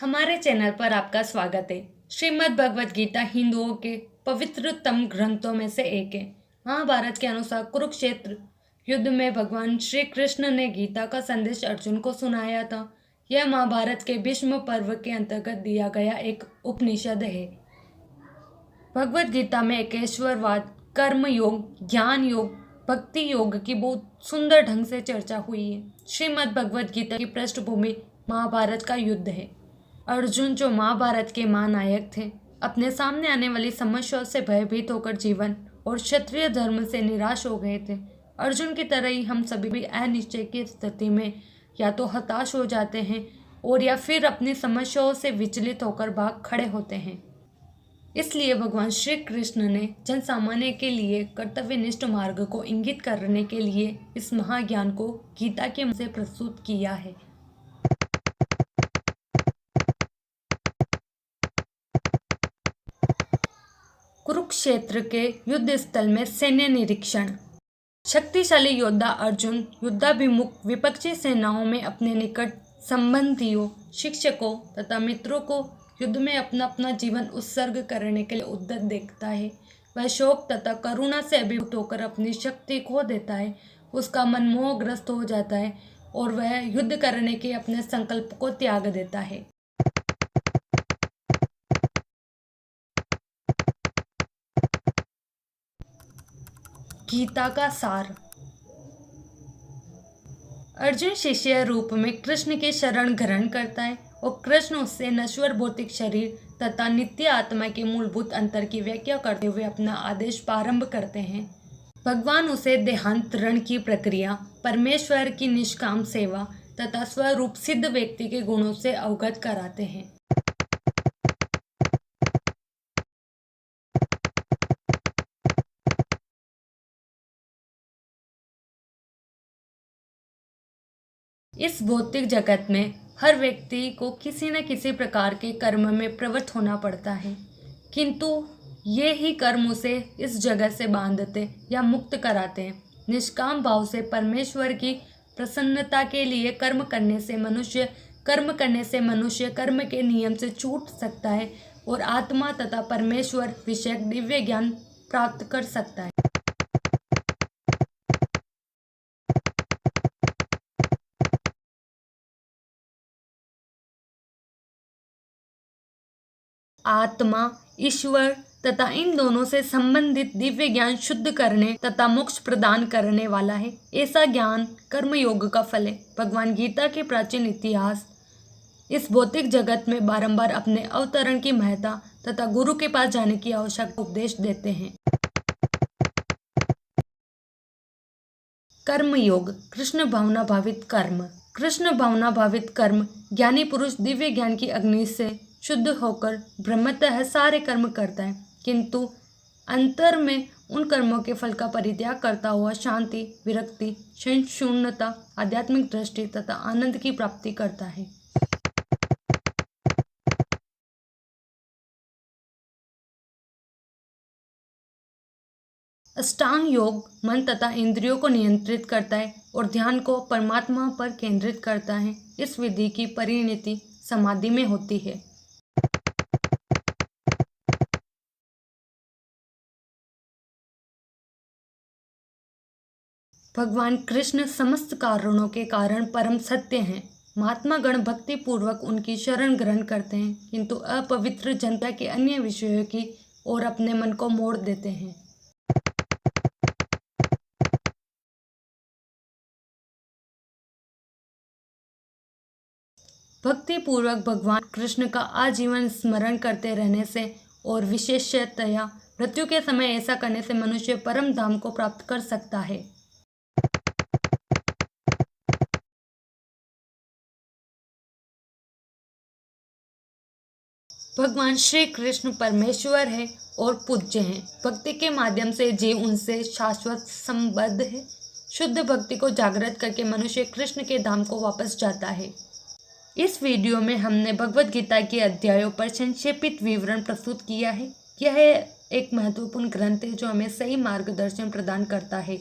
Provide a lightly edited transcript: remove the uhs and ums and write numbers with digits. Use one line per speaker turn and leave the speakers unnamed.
हमारे चैनल पर आपका स्वागत है। श्रीमद् भगवत गीता हिंदुओं के पवित्रतम ग्रंथों में से एक है। महाभारत के अनुसार कुरुक्षेत्र युद्ध में भगवान श्री कृष्ण ने गीता का संदेश अर्जुन को सुनाया था। यह महाभारत के भीष्म पर्व के अंतर्गत दिया गया एक उपनिषद है। भगवत गीता में एकेश्वरवाद, कर्म योग, ज्ञान योग, भक्ति योग की बहुत सुंदर ढंग से चर्चा हुई है। श्रीमद् भगवत गीता की पृष्ठभूमि महाभारत का युद्ध है। अर्जुन, जो महाभारत के महानायक थे, अपने सामने आने वाली समस्याओं से भयभीत होकर जीवन और क्षत्रिय धर्म से निराश हो गए थे। अर्जुन की तरह ही हम सभी भी अनिश्चय की स्थिति में या तो हताश हो जाते हैं और या फिर अपनी समस्याओं से विचलित होकर भाग खड़े होते हैं। इसलिए भगवान श्री कृष्ण ने जन सामान्य के लिए कर्तव्यनिष्ठ मार्ग को इंगित करने के लिए इस महाज्ञान को गीता के मुख से प्रस्तुत किया है। कुरुक्षेत्र के युद्ध स्थल में सैन्य निरीक्षण। शक्तिशाली योद्धा अर्जुन युद्धाभिमुख विपक्षी सेनाओं में अपने निकट संबंधियों, शिक्षकों तथा मित्रों को युद्ध में अपना अपना जीवन उत्सर्ग करने के लिए उद्यत देखता है। वह शोक तथा करुणा से अभिभूत होकर अपनी शक्ति खो देता है। उसका मन मोहग्रस्त हो जाता है और वह युद्ध करने के अपने संकल्प को त्याग देता है। गीता का सार। अर्जुन शिष्य रूप में कृष्ण की शरण ग्रहण करता है और कृष्ण उससे नश्वर भौतिक शरीर तथा नित्य आत्मा के मूलभूत अंतर की व्याख्या करते हुए अपना आदेश प्रारंभ करते हैं। भगवान उसे देहांतरण की प्रक्रिया, परमेश्वर की निष्काम सेवा तथा स्वरूप सिद्ध व्यक्ति के गुणों से अवगत कराते हैं। इस भौतिक जगत में हर व्यक्ति को किसी न किसी प्रकार के कर्म में प्रवृत्त होना पड़ता है, किंतु ये ही कर्म उसे इस जगत से बांधते या मुक्त कराते हैं। निष्काम भाव से परमेश्वर की प्रसन्नता के लिए कर्म करने से मनुष्य कर्म के नियम से छूट सकता है और आत्मा तथा परमेश्वर विषयक दिव्य ज्ञान प्राप्त कर सकता है। आत्मा, ईश्वर तथा इन दोनों से संबंधित दिव्य ज्ञान शुद्ध करने तथा मोक्ष प्रदान करने वाला है। ऐसा ज्ञान कर्मयोग का फल है। भगवान गीता के प्राचीन इतिहास इस भौतिक जगत में बारंबार अपने अवतरण की महत्ता तथा गुरु के पास जाने की आवश्यकता उपदेश देते हैं। कर्मयोग, कृष्ण भावना भावित कर्म। कृष्ण भावना भावित कर्म ज्ञानी पुरुष दिव्य ज्ञान की अग्नि से शुद्ध होकर ब्रह्मतः सारे कर्म करता है, किंतु अंतर में उन कर्मों के फल का परित्याग करता हुआ शांति, विरक्ति, शून्यता, आध्यात्मिक दृष्टि तथा आनंद की प्राप्ति करता है। अष्टांग योग मन तथा इंद्रियों को नियंत्रित करता है और ध्यान को परमात्मा पर केंद्रित करता है। इस विधि की परिणति समाधि में होती है। भगवान कृष्ण समस्त कारणों के कारण परम सत्य हैं। महात्मा गण भक्ति पूर्वक उनकी शरण ग्रहण करते हैं, किंतु अपवित्र जनता के अन्य विषयों की ओर अपने मन को मोड़ देते हैं। भक्ति पूर्वक भगवान कृष्ण का आजीवन स्मरण करते रहने से और विशेषतया मृत्यु के समय ऐसा करने से मनुष्य परम धाम को प्राप्त कर सकता है। भगवान श्री कृष्ण परमेश्वर है और पूज्य हैं। भक्ति के माध्यम से जीव उनसे शाश्वत संबद्ध है। शुद्ध भक्ति को जागृत करके मनुष्य कृष्ण के धाम को वापस जाता है। इस वीडियो में हमने भगवत गीता के अध्यायों पर संक्षेपित विवरण प्रस्तुत किया है। यह एक महत्वपूर्ण ग्रंथ है जो हमें सही मार्गदर्शन प्रदान करता है।